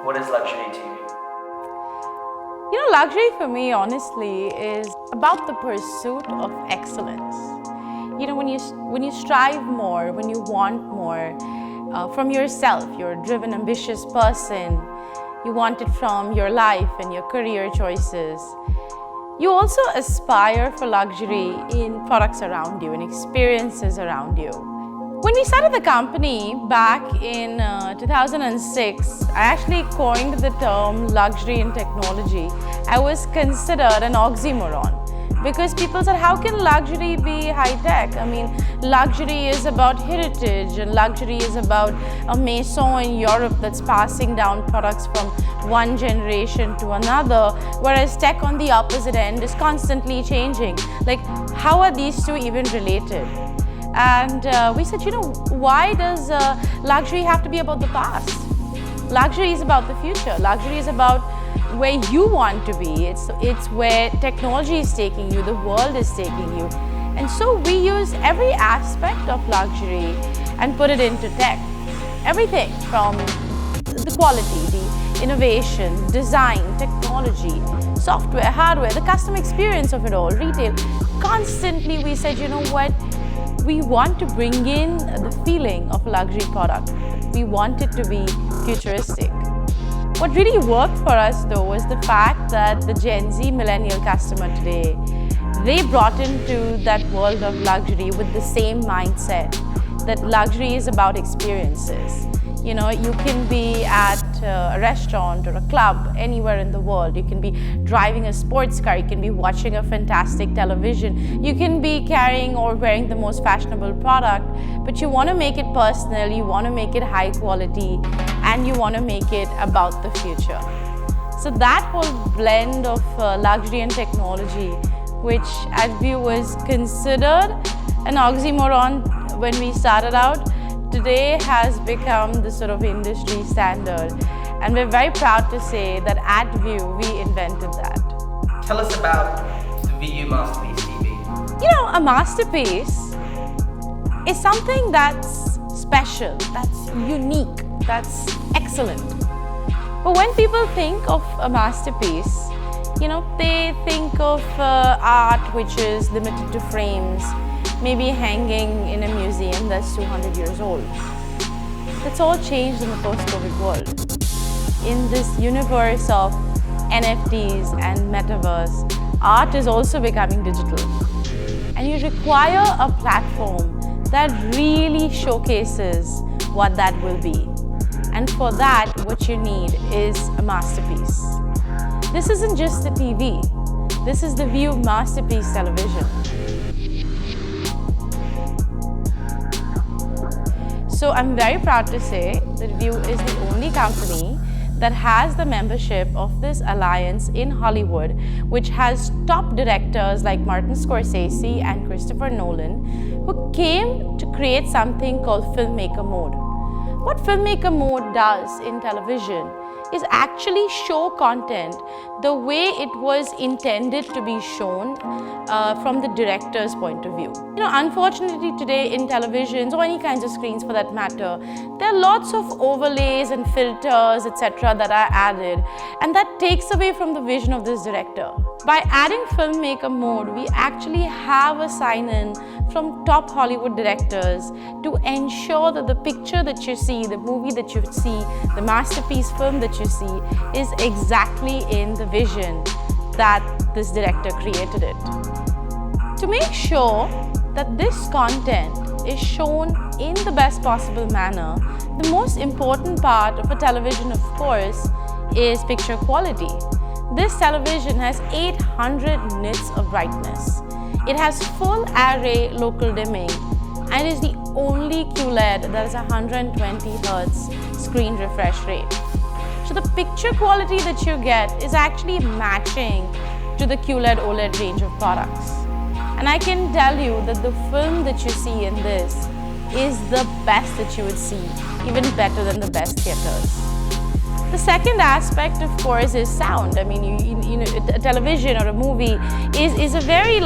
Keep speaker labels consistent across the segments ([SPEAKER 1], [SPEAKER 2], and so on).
[SPEAKER 1] What is luxury to you?
[SPEAKER 2] You know, luxury for me, honestly, is about the pursuit of excellence. You know, when you strive more, when you want more from yourself, you're a driven, ambitious person, you want it from your life and your career choices. You also aspire for luxury in products around you, in experiences around you. When we started the company back in 2006, I actually coined the term luxury in technology. I was considered an oxymoron because people said, how can luxury be high-tech? I mean, luxury is about heritage and luxury is about a maison in Europe that's passing down products from one generation to another, whereas tech on the opposite end is constantly changing. Like, how are these two even related? And we said, you know, why does luxury have to be about the past? Luxury is about the future. Luxury is about where you want to be. It's where technology is taking you, the world is taking you. And so we use every aspect of luxury and put it into tech. Everything from the quality, the innovation, design, technology, software, hardware, the customer experience of it all, retail. Constantly we said, you know what? We want to bring in the feeling of a luxury product. We want it to be futuristic. What really worked for us though was the fact that the Gen Z millennial customer today, they brought into that world of luxury with the same mindset that luxury is about experiences. You know, you can be at a restaurant or a club anywhere in the world. You can be driving a sports car. You can be watching a fantastic television. You can be carrying or wearing the most fashionable product, but you want to make it personal, you want to make it high quality, and you want to make it about the future. So that whole blend of luxury and technology, which at Vu was considered an oxymoron when we started out, today has become the sort of industry standard. And we're very proud to say that at Vu, we invented that.
[SPEAKER 1] Tell us about the Vu Masterpiece TV.
[SPEAKER 2] You know, a masterpiece is something that's special, that's unique, that's excellent. But when people think of a masterpiece, you know, they think of art which is limited to frames, maybe hanging in a museum that's 200 years old. That's all changed in the post-COVID world. In this universe of NFTs and metaverse, art is also becoming digital. And you require a platform that really showcases what that will be. And for that, what you need is a masterpiece. This isn't just the TV. This is the Vu Masterpiece television. So I'm very proud to say that Vu is the only company that has the membership of this alliance in Hollywood, which has top directors like Martin Scorsese and Christopher Nolan, who came to create something called FilmMaker Mode. What FilmMaker Mode does in television is actually show content the way it was intended to be shown from the director's point of view. You know, unfortunately today in televisions or any kinds of screens for that matter, there are lots of overlays and filters, etc. that are added, and that takes away from the vision of this director. By adding FilmMaker Mode, we actually have a sign-in from top Hollywood directors to ensure that the picture that you see, the movie that you see, the masterpiece film that you see is exactly in the vision that this director created it. To make sure that this content is shown in the best possible manner, the most important part of a television, of course, is picture quality. This television has 800 nits of brightness. It has full array local dimming and is the only QLED that has 120 Hz screen refresh rate. So the picture quality that you get is actually matching to the QLED OLED range of products. And I can tell you that the film that you see in this is the best that you would see, even better than the best theaters. The second aspect, of course, is sound. I mean, you know, a television or a movie is a very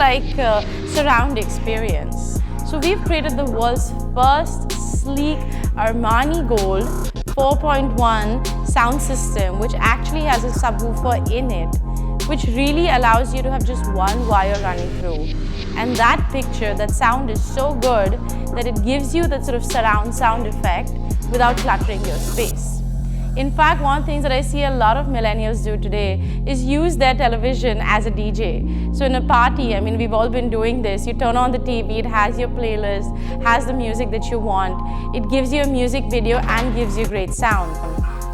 [SPEAKER 2] surround experience. So we've created the world's first sleek Armani Gold 4.1 sound system, which actually has a subwoofer in it, which really allows you to have just one wire running through. And that picture, that sound is so good that it gives you that sort of surround sound effect without cluttering your space. In fact, one of the things that I see a lot of millennials do today is use their television as a DJ. So in a party, I mean, we've all been doing this. You turn on the TV, it has your playlist, has the music that you want. It gives you a music video and gives you great sound.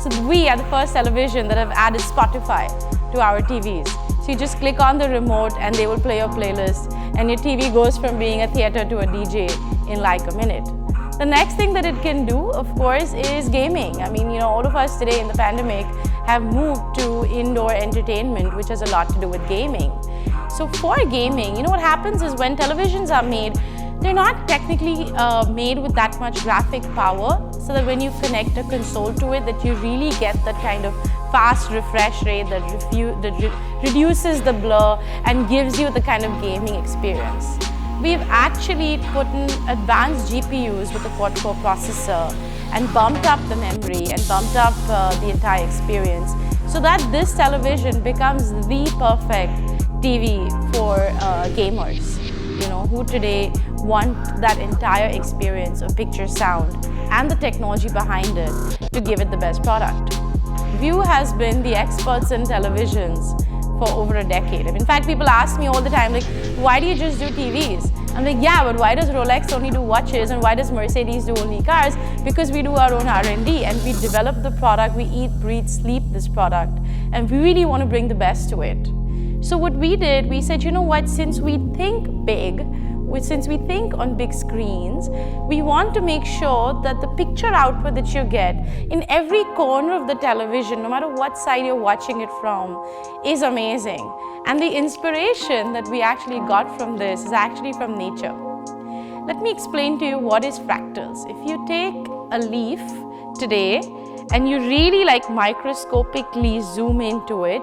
[SPEAKER 2] So we are the first television that have added Spotify to our TVs. So you just click on the remote and they will play your playlist, and your TV goes from being a theater to a DJ in like a minute. The next thing that it can do, of course, is gaming. I mean, you know, all of us today in the pandemic have moved to indoor entertainment, which has a lot to do with gaming. So for gaming, you know what happens is when televisions are made, they're not technically made with that much graphic power, so that when you connect a console to it, that you really get that kind of fast refresh rate that reduces the blur and gives you the kind of gaming experience. We've actually put in advanced GPUs with a quad-core processor and bumped up the memory and bumped up the entire experience, so that this television becomes the perfect TV for gamers, you know, who today want that entire experience of picture, sound, and the technology behind it to give it the best product. Vu has been the experts in televisions for over a decade. In fact, people ask me all the time, like, why do you just do TVs? I'm like, yeah, but why does Rolex only do watches and why does Mercedes do only cars? Because we do our own R&D and we develop the product, we eat, breathe, sleep this product, and we really want to bring the best to it. So what we did, we said, you know what, since we think big, since we think on big screens, we want to make sure that the picture output that you get in every corner of the television, no matter what side you're watching it from, is amazing. And the inspiration that we actually got from this is actually from nature. Let me explain to you what is fractals. If you take a leaf today and you really like microscopically zoom into it,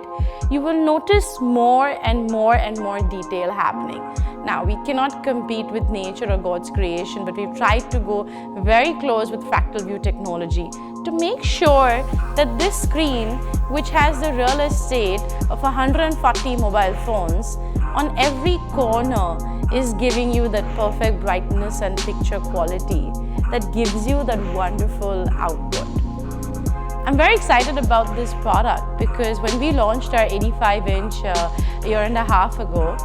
[SPEAKER 2] you will notice more and more and more detail happening. Now, we cannot compete with nature or God's creation, but we've tried to go very close with FractalVu Technology to make sure that this screen, which has the real estate of 140 mobile phones, on every corner is giving you that perfect brightness and picture quality that gives you that wonderful output. I'm very excited about this product because when we launched our 85-inch a year and a half ago,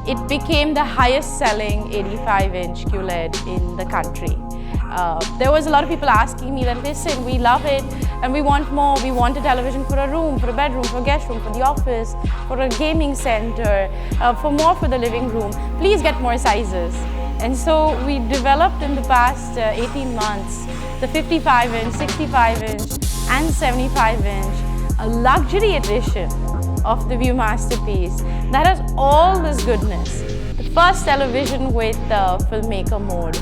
[SPEAKER 2] it became the highest selling 85-inch QLED in the country. There was a lot of people asking me that, listen, we love it and we want more. We want a television for a room, for a bedroom, for a guest room, for the office, for a gaming center, for more for the living room. Please get more sizes. And so we developed in the past 18 months the 55-inch, 65-inch and 75-inch, a luxury edition of the Vu Masterpiece that has all this goodness. The first television with FilmMaker Mode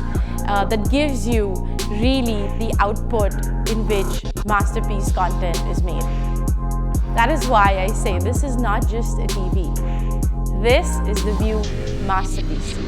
[SPEAKER 2] that gives you really the output in which masterpiece content is made. That is why I say this is not just a TV. This is the Vu Masterpiece.